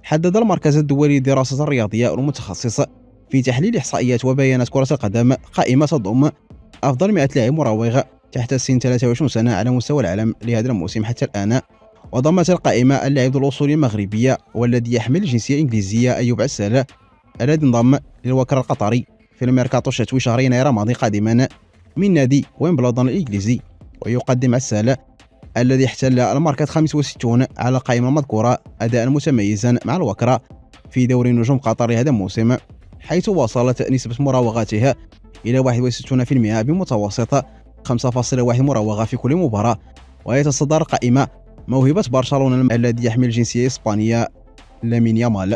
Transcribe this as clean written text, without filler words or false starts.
حدد المركز الدولي للدراسات الرياضية المتخصص في تحليل إحصائيات وبيانات كرة القدم قائمة تضم أفضل 100 لاعب مراوغ تحت سن 23 سنة على مستوى العالم لهذا الموسم حتى الآن. وضمت القائمة اللاعب ذو الأصول المغربية والذي يحمل الجنسية الإنجليزية أيوب عسال، الذي انضم للوكر القطري في الميركاتو الشتوي شهر يناير الماضي قادما من نادي ويمبلدون الإنجليزي. ويقدم عسال الذي احتل المركز 65 على القائمة المذكورة أداء متميزا مع الوكرة في دوري نجوم قطر هذا الموسم، حيث وصلت نسبة مراوغاته إلى 61% بمتوسط 5.1 مراوغة في كل مباراة. ويتصدر القائمة موهبة برشلونة الذي يحمل الجنسية الإسبانية لامين يامال.